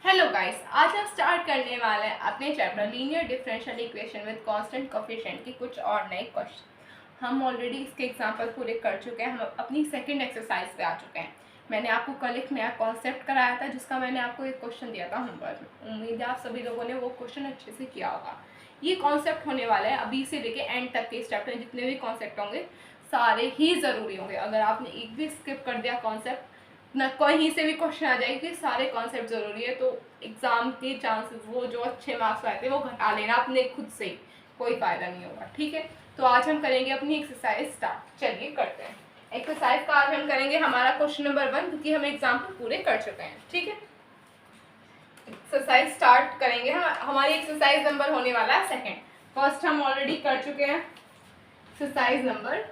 Hello guys, आज हम start करने वाले हैं अपने chapter linear differential equation with constant coefficient के कुछ और नए क्वेश्चन। हम ऑलरेडी इसके एग्जांपल पूरे कर चुके हैं। हम अपनी सेकंड एक्सरसाइज पे आ चुके हैं। मैंने आपको कल एक नया कॉन्सेप्ट कराया था जिसका मैंने आपको एक क्वेश्चन दिया था होमवर्क में। उम्मीद है आप सभी लोगों ने वो क्वेश्चन अच्छे से किया होगा। ये कॉन्सेप्ट होने वाला है अभी से लेके एंड तक के इस चैप्टर में जितने भी कॉन्सेप्ट होंगे सारे ही ज़रूरी होंगे। अगर आपने एक भी स्किप कर दिया कॉन्सेप्ट, ना कहीं से भी क्वेश्चन आ जाए कि सारे कॉन्सेप्ट ज़रूरी है, तो एग्ज़ाम के चांसेस वो जो अच्छे मार्क्स आए थे वो घटा लेना अपने खुद से, कोई फ़ायदा नहीं होगा। ठीक है, तो आज हम करेंगे अपनी एक्सरसाइज स्टार्ट। चलिए करते हैं एक्सरसाइज का। आज हम करेंगे हमारा क्वेश्चन नंबर 1 क्योंकि हम एग्जाम्पल पूरे कर चुके हैं। ठीक है, एक्सरसाइज स्टार्ट करेंगे। हमारी एक्सरसाइज नंबर होने वाला है सेकेंड। फर्स्ट हम ऑलरेडी कर चुके हैं exercise number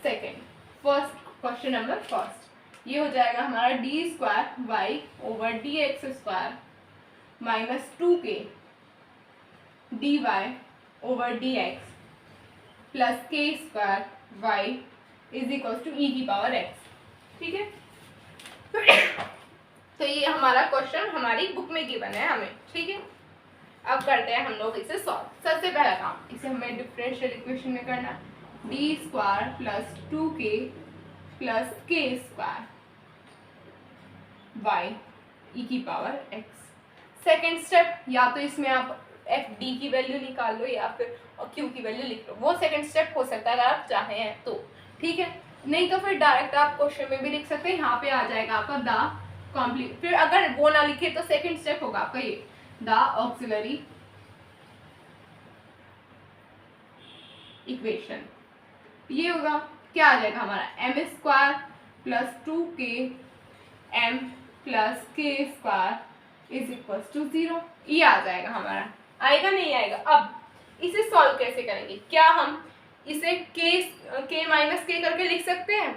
second. First question number first ये हो जाएगा हमारा D square Y over D x square minus 2k D Y over D x plus के square Y is equal to E की पावर एक्स। ठीक है, तो ये हमारा क्वेश्चन हमारी बुक में गिवन है हमें। ठीक है, अब करते हैं हम लोग इसे सॉल्व। सबसे पहला काम इसे हमें डिफरेंशियल इक्वेशन में करना है। D square plus 2k plus के स्क्वायर वाई ई की पावर एक्स। सेकेंड स्टेप, या तो इसमें आप एफ डी की वैल्यू निकाल लो या फिर क्यू की वैल्यू लिख लो। वो सेकेंड स्टेप हो सकता है अगर आप चाहें हैं तो। ठीक है, नहीं तो फिर डायरेक्ट आप क्वेश्चन में भी लिख सकते हैं। यहाँ पे आ जाएगा आपका द कॉम्प्लीट, फिर अगर वो ना लिखे तो सेकेंड स्टेप होगा आपका ये द ऑक्सिलरी इक्वेशन। ये होगा क्या आ जाएगा हमारा m square plus 2k m plus के स्क्वायर इज इक्वल टू 0। ये आ जाएगा हमारा। आएगा नहीं आएगा? अब इसे सॉल्व कैसे करेंगे? क्या हम इसे k माइनस के करके लिख सकते हैं?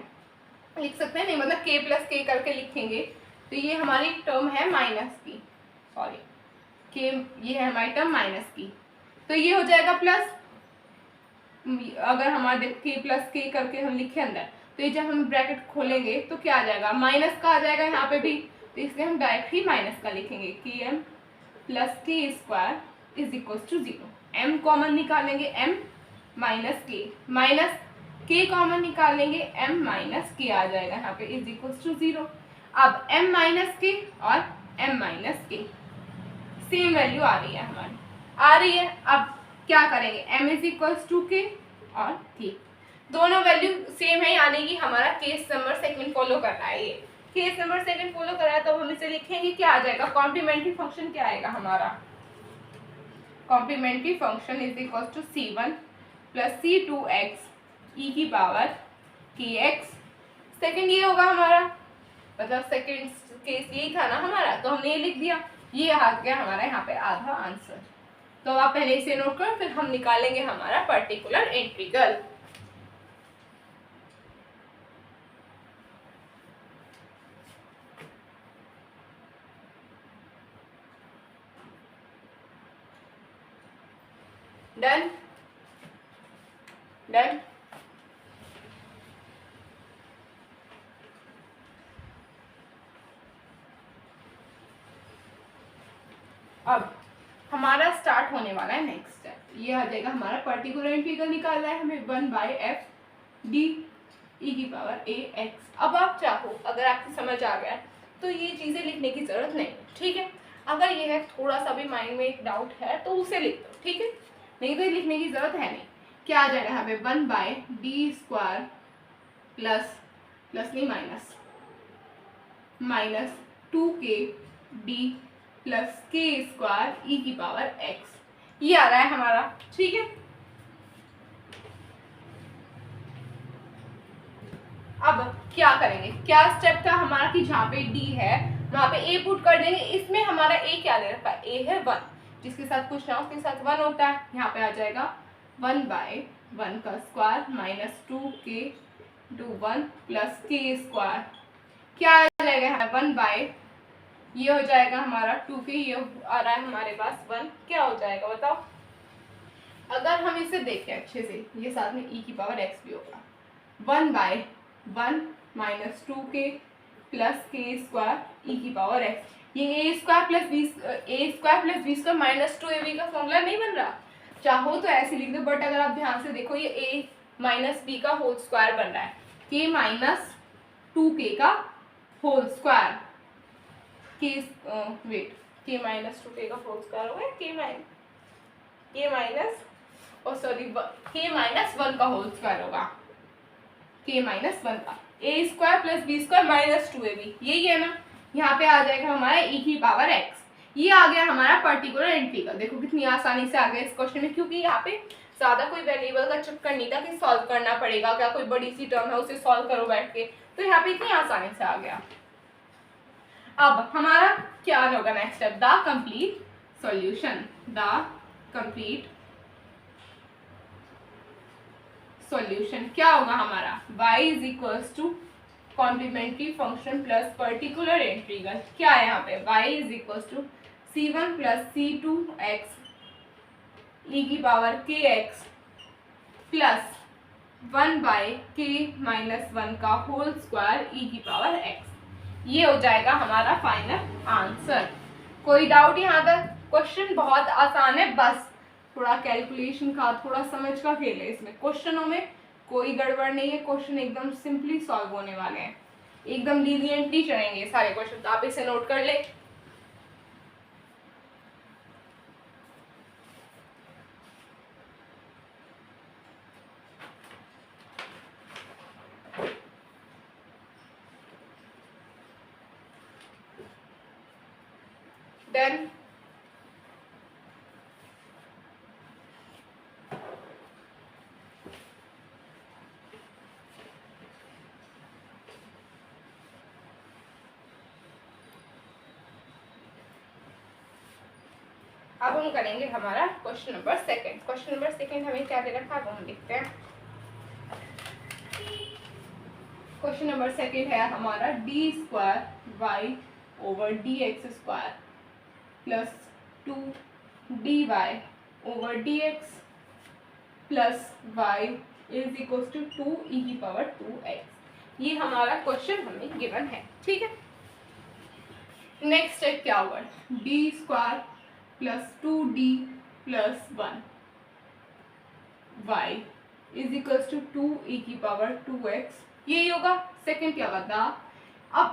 लिख सकते हैं नहीं, मतलब k प्लस के करके लिखेंगे तो ये हमारी टर्म है माइनस की, सॉरी k, ये है हमारी टर्म माइनस की, तो ये हो जाएगा प्लस। अगर हमारे k प्लस के करके हम लिखे अंदर, तो ये जब हम ब्रैकेट खोलेंगे तो क्या आ जाएगा? माइनस का आ जाएगा यहाँ पे भी, तो इसलिए हम डायरेक्ट ही माइनस का लिखेंगे कि m प्लस के square is equal to 0। m common निकालेंगे m माइनस के कॉमन निकालेंगे m माइनस के आ जाएगा यहाँ पे इज इक्वल टू 0। अब m माइनस के और m माइनस के सेम वैल्यू आ रही है हमारी, आ रही है। अब क्या करेंगे? m इज इक्वल्स टू के और k, दोनों वैल्यू सेम है, यानी कि हमारा केस नंबर सेकंड फॉलो करना है। ये केस नंबर सेकंड फॉलो करा है तो हम इसे लिखेंगे, क्या आ जाएगा? कॉम्प्लीमेंट्री फंक्शन क्या आएगा हमारा? Complementary function is equals to c1 plus c2x e की पावर kx। सेकंड ये होगा हमारा, मतलब सेकंड केस यही था ना हमारा, तो हमने ये लिख दिया। ये आ गया हमारा यहाँ पे आधा आंसर। तो आप पहले इसे नोट करो, फिर हम निकालेंगे हमारा पर्टिकुलर इंटीग्रल। Done done. अब हमारा स्टार्ट होने वाला है नेक्स्ट स्टेप। ये आ जाएगा हमारा पर्टिकुलर इंटीग्रल निकालना है हमें 1/f डी ई की पावर ए एक्स। अब आप चाहो, अगर आपको समझ आ गया तो ये चीज़ें लिखने की ज़रूरत नहीं। ठीक है, अगर ये है थोड़ा सा भी माइंड में एक डाउट है तो उसे लिख दो। ठीक है, नहीं तो ये लिखने की ज़रूरत है नहीं। क्या आ जाएगा यहाँ पे 1/d स्क्वायर प्लस नहीं माइनस 2k डी प्लस के स्क्वायर ई की पावर एक्स। ये आ रहा है हमारा। ठीक है, अब क्या करेंगे? क्या स्टेप था हमारा कि जहाँ पे डी है वहां पे ए पुट कर देंगे। इसमें हमारा ए क्या ले रखा है? ए है 1, जिसके साथ कुछ ना उसके साथ 1 होता है। यहाँ पे आ जाएगा 1/1 का square minus 2k to 1 plus के स्क्वायर। क्या आ जाएगा यहाँ 1/, ये हो जाएगा हमारा 2k, ये आ रहा है हमारे पास 1। क्या हो जाएगा बताओ? अगर हम इसे देखें अच्छे से, ये साथ में e की पावर x भी होगा। 1/1 माइनस 2k प्लस के स्क्वायर ई की पावर एक्स। ये A square plus B square minus 2ab का फॉर्मूला नहीं बन रहा? चाहो तो ऐसे लिख दो, बट अगर आप ध्यान से देखो ये ए माइनस बी का होल स्क्वायर बन रहा है, के माइनस 2k का होल स्क्वायर, के वेट के माइनस 2k का होल स्क्वायर होगा, के माइनस के माइनस 1 का होल स्क्वायर होगा, के माइनस 1 का A square plus B square minus 2ab, यही है ना। यहाँ पे आ जाएगा हमारा ई की पावर एक्स। ये आ गया हमारा पर्टिकुलर इंटीग्रल। देखो कितनी आसानी से आ गया इस क्वेश्चन में, क्योंकि यहाँ पे ज्यादा कोई वेरिएबल का चक्कर नहीं था कि सॉल्व करना पड़ेगा, क्या कोई बड़ी सी टर्म है उसे सॉल्व करो बैठ के, तो यहाँ पे इतनी आसानी से आ गया। अब हमारा क्या होगा next step, the complete solution. The complete solution क्या होगा हमारा, y is equals to complementary function plus particular integral. क्या है यहाँ पे, y is equals to c1 plus c2x e की power kx plus 1 by k minus 1 का whole square E की पावर x। ये हो जाएगा हमारा फाइनल आंसर। कोई डाउट यहाँ तक? क्वेश्चन बहुत आसान है, बस थोड़ा कैलकुलेशन का, थोड़ा समझ का खेल है इसमें। क्वेश्चनों में कोई गड़बड़ नहीं है, क्वेश्चन एकदम सिंपली सॉल्व होने वाले हैं, एकदम लीनियंटली चलेंगे सारे क्वेश्चन। तो आप इसे नोट कर ले। डन। अब हम करेंगे हमारा question number second. Question number second हमें क्या दे रखा है वो हम देखते हैं। क्वेश्चन नंबर सेकंड है हमारा D square Y over D x square plus 2dy over D x plus Y is equal to 2 e की पावर 2x। ये हमारा क्वेश्चन हमें गिवन है, ठीक है। नेक्स्ट स्टेप क्या होगा, d square plus 2d plus 1 y is equal to 2 e की पावर 2x। यही होगा। सेकंड क्या होगा, द। अब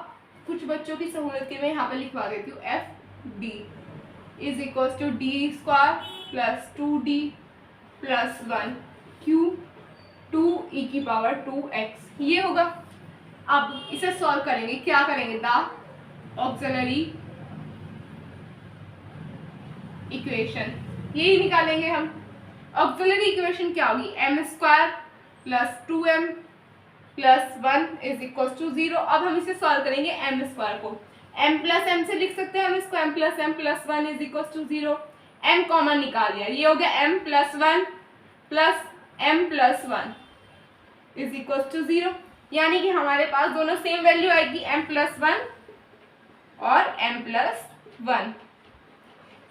कुछ बच्चों की सहूलियत के मैं यहाँ पे लिखवा देती हूँ, F D is equal to D square plus 2d plus 1 q 2 e की पावर 2x। ये होगा। अब इसे सॉल्व करेंगे, क्या करेंगे, द ऑक्सिलरी इक्वेशन, यही निकालेंगे हम। ऑक्सिलरी इक्वेशन क्या होगी, एम स्क्वायर प्लस 2m प्लस 1 इज इक्वल टू 0। अब हम इसे सॉल्व करेंगे एम स्क्वायर को, m प्लस m से लिख सकते हैं हम इसको, m plus 1 is equal to 0। m common निकाल दिया, ये हो गया m plus 1 plus m plus 1 is equal to 0। यानी कि हमारे पास दोनों सेम वैल्यू आएगी, m प्लस 1 और m प्लस 1।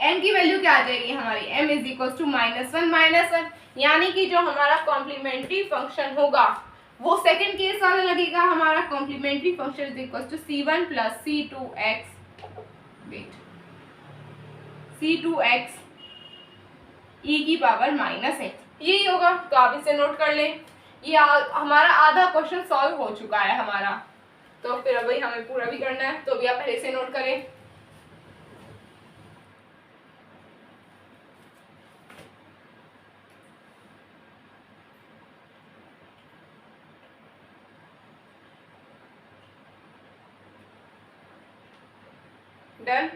m की वैल्यू क्या आ जाएगी हमारी, m इज इक्वल टू -1 यानी कि जो हमारा कॉम्प्लीमेंट्री फंक्शन होगा वो सेकंड केस वाला लगेगा हमारा। Complementary function is equal to c1 plus c2x e की पावर -x, यही होगा। तो आप इसे नोट कर ले। ये हमारा आधा क्वेश्चन सॉल्व हो चुका है हमारा, तो फिर अभी हमें पूरा भी करना है, तो भी आप पहले से नोट करें। डन।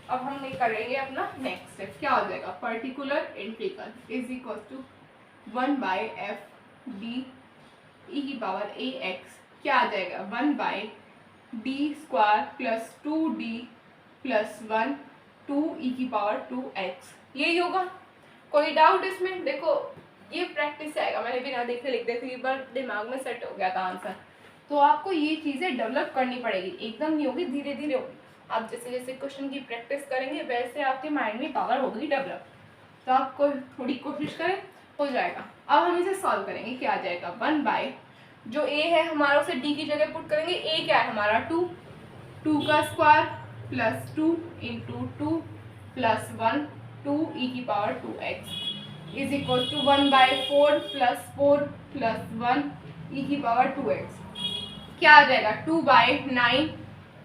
अब हम करेंगे अपना नेक्स्ट स्टेप, क्या हो जाएगा, particular integral is equal to 1 by f d e की पावर ए एक्स। क्या आ जाएगा, 1 by d square plus 2d plus 1 2 e की पावर 2x। यही होगा। कोई डाउट इसमें? देखो ये प्रैक्टिस से आएगा, मैंने बिना देखे लिख दिया क्योंकि बार दिमाग में सेट हो गया था आंसर। तो आपको ये चीज़ें डेवलप करनी पड़ेगी, एकदम नहीं होगी, धीरे धीरे होगी। आप जैसे जैसे क्वेश्चन की प्रैक्टिस करेंगे वैसे आपके माइंड में पावर होगी डेवलप। तो आपको थोड़ी कोशिश करें, हो जाएगा। अब हम इसे सॉल्व करेंगे, क्या आ जाएगा 1/, जो a है हमारा उसे d की जगह पुट करेंगे। a क्या है हमारा 2, 2 का square plus 2 into 2 plus 1 2 e की power 2x is equal to 1/4 plus 4 plus 1 e की पावर 2x। क्या आ जाएगा 2/9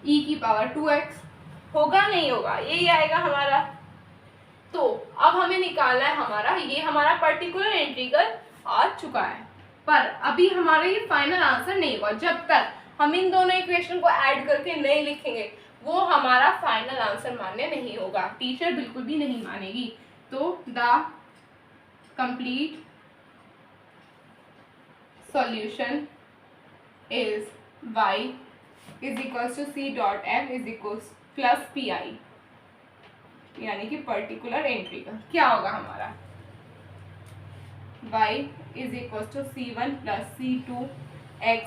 e की पावर 2x। होगा नहीं होगा, यही आएगा हमारा। तो अब हमें निकालना है हमारा, ये हमारा पर्टिकुलर इंटीग्रल आ चुका है, पर अभी हमारा ये फाइनल आंसर नहीं हुआ। जब तक हम इन दोनों इक्वेशन को ऐड करके नहीं लिखेंगे वो हमारा फाइनल आंसर मान्य नहीं होगा, टीचर बिल्कुल भी नहीं मानेगी। तो the complete solution is y is equals to c dot f is equals plus p i, यानी कि पर्टिकुलर इंटीग्रल। क्या होगा हमारा y is equal to c1 plus c2 x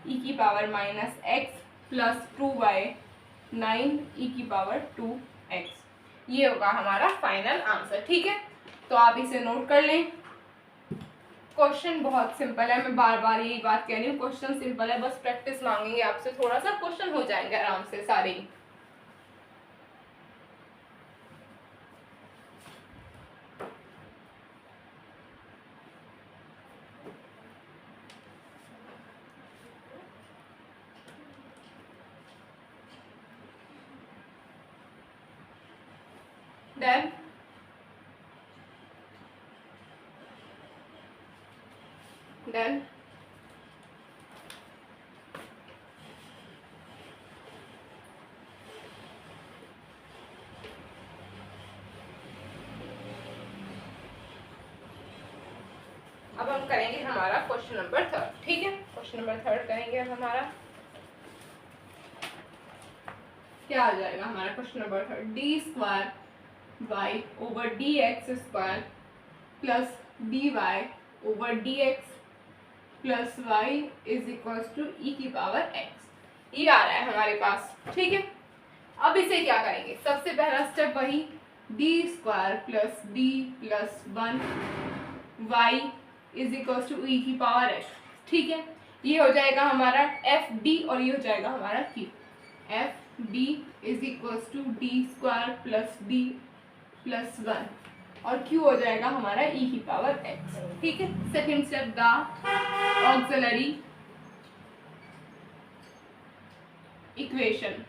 e की power minus x plus 2/9 e की power 2x। ये होगा हमारा फाइनल आंसर। ठीक है, तो आप इसे नोट कर लें। क्वेश्चन बहुत सिंपल है, मैं बार बार यही बात कह रही हूँ, क्वेश्चन सिंपल है, बस प्रैक्टिस मांगेंगे आपसे थोड़ा सा, क्वेश्चन हो जाएंगे आराम से सारे ही। Then अब हम करेंगे हमारा क्वेश्चन नंबर 3। ठीक है, क्वेश्चन नंबर 3 करेंगे अब हमारा। क्या आ जाएगा हमारा question number 3, D square Y over D x square plus D Y over D x plus Y is equal to E की पावर एक्स। ये आ रहा है हमारे पास। ठीक है, अब इसे क्या करेंगे, सबसे पहला स्टेप वही D square plus D plus 1 Y is equal to E की पावर एक्स। ठीक है, ये हो जाएगा हमारा एफ डी और ये हो जाएगा हमारा q. F D is equal to D square plus D plus 1 और क्यू हो जाएगा हमारा ई की पावर एक्स। ठीक है, second step the auxiliary equation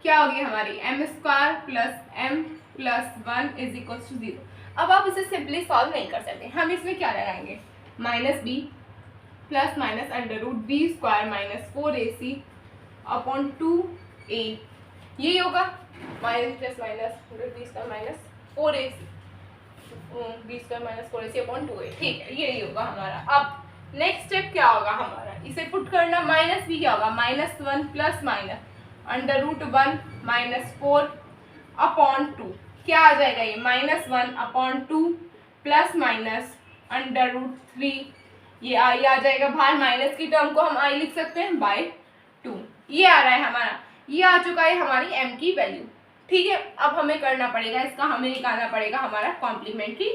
क्या होगी हमारी m square plus m plus 1 is equal to 0। अब आप इसे सिंपली सॉल्व नहीं कर सकते, हम इसमें क्या लगाएंगे minus b plus minus under root b square minus 4ac upon 2a, यही होगा minus plus minus b square minus 4ac b square minus 4ac upon 2a। ठीक है, यही होगा हमारा। अब नेक्स्ट स्टेप क्या होगा हमारा, इसे पुट करना, माइनस बी क्या होगा -1 plus minus under root 1 minus 4 upon 2, क्या आ जाएगा ये -1 upon 2 plus minus under root 3, ये आ जाएगा बाहर, माइनस की टर्म को हम आई लिख सकते हैं बाय 2। ये आ रहा है हमारा, ये आ चुका है हमारी m की वैल्यू। ठीक है, अब हमें करना पड़ेगा इसका, हमें निकालना पड़ेगा हमारा कॉम्प्लीमेंट्री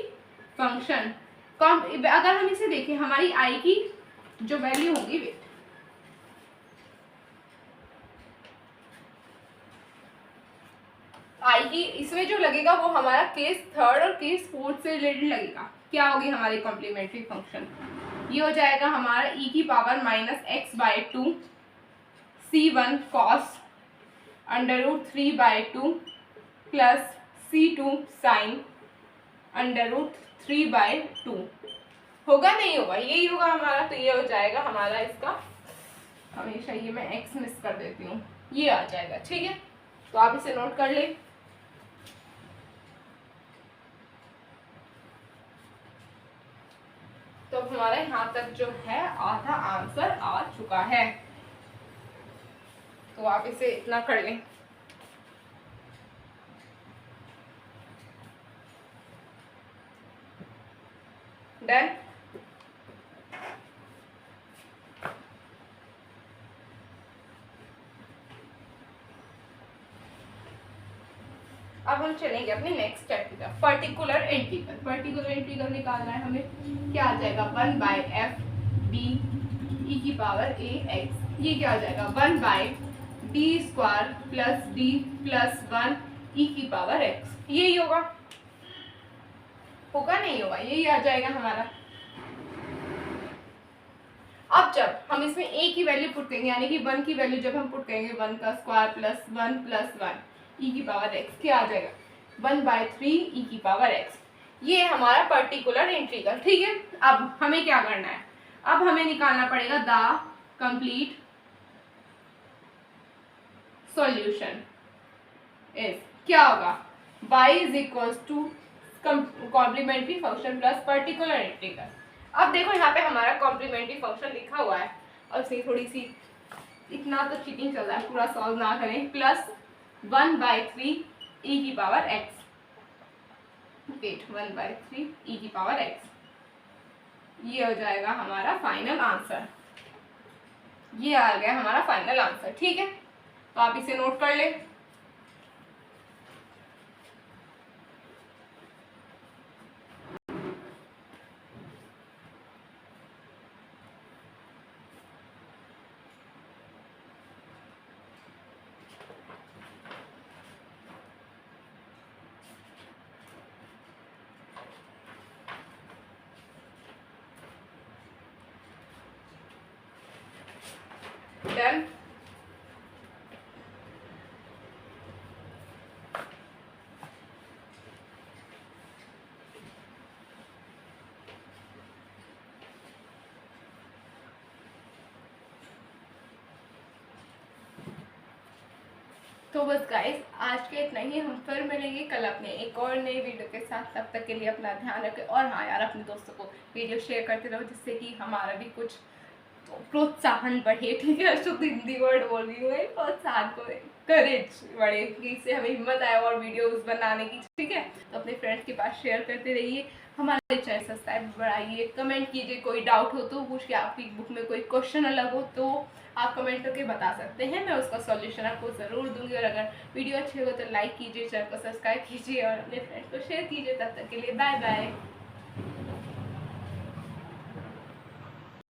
फंक्शन। अगर हम इसे देखें हमारी i की जो वैल्यू होगी, वेट आई की इसमें जो लगेगा वो हमारा केस 3 और केस 4 से रिलेटेड लगेगा। क्या होगी हमारी कॉम्प्लीमेंट्री फंक्शन, ये हो जाएगा हमारा ई की power -x/2 c1 cos under root 3/2 plus c2 sin under root 3/2। होगा नहीं होगा, यही होगा हमारा। तो ये हो जाएगा हमारा इसका, हमेशा ये मैं x मिस कर देती हूँ, ये आ जाएगा। ठीक है, तो आप इसे नोट कर लें। तो हमारा यहाँ तक जो है आधा आंसर आ चुका है, तो आप इसे इतना कर लें। डन। अब हम चलेंगे अपने नेक्स्ट स्टेप की तरफ, पर्टिकुलर इंटीग्रल। पर्टिकुलर इंटीग्रल निकालना है हमें, क्या आ जाएगा 1/f d e की पावर a x। ये क्या आ जाएगा 1/d square plus d plus 1 e की पावर x। यही होगा नहीं होगा, यही आ जाएगा हमारा। अब जब हम इसमें a की वैल्यू पुट करेंगे, यानी कि 1 की वैल्यू जब हम पुट करेंगे 1 का स्क्वायर प्लस 1 प्लस 1 e की पावर x, क्या आ जाएगा 1/3 e की पावर x। ये हमारा पर्टिकुलर इंटीग्रल, ठीक है। अब हमें क्या करना है, अब हमें निकालना पड़ेगा द कंप्लीट सॉल्यूशन इज, क्या होगा y is equals to complementary function plus particular integral. अब देखो यहाँ पे हमारा कॉम्प्लीमेंट्री फंक्शन लिखा हुआ है, और उसकी थोड़ी सी, इतना तो चीटिंग चल रहा है, पूरा सॉल्व ना करें, प्लस 1/3 e की पावर x, वेट 1/3 e की पावर x। ये हो जाएगा हमारा फाइनल आंसर, ये आ गया हमारा फाइनल आंसर, ठीक है। तो आप इसे नोट कर ले। डन। तो बस गाइस आज के इतना ही, हम फिर मिलेंगे कल अपने एक और नई वीडियो के साथ। तब तक के लिए अपना ध्यान रखें, और हाँ यार, अपने दोस्तों को वीडियो शेयर करते रहो, जिससे कि हमारा भी कुछ तो प्रोत्साहन बढ़े, ठीक है। शुद्ध हिंदी वर्ड बोल रही हूँ, प्रोत्साहन को, करेज बढ़े, इससे हमें हिम्मत आए और वीडियोस बनाने की, ठीक है। तो अपने फ्रेंड्स के पास शेयर करते रहिए, हमारे चैनल सब्सक्राइब बढ़ाइए, कमेंट कीजिए, कोई डाउट हो तो पूछ के, आपकी बुक में कोई क्वेश्चन अलग हो तो आप कमेंट करके बता सकते हैं, मैं उसका सॉल्यूशन आपको ज़रूर दूंगी। और अगर वीडियो अच्छी हो तो लाइक कीजिए, चैनल को सब्सक्राइब कीजिए और अपने फ्रेंड्स को शेयर कीजिए। तब तक के लिए बाय बाय।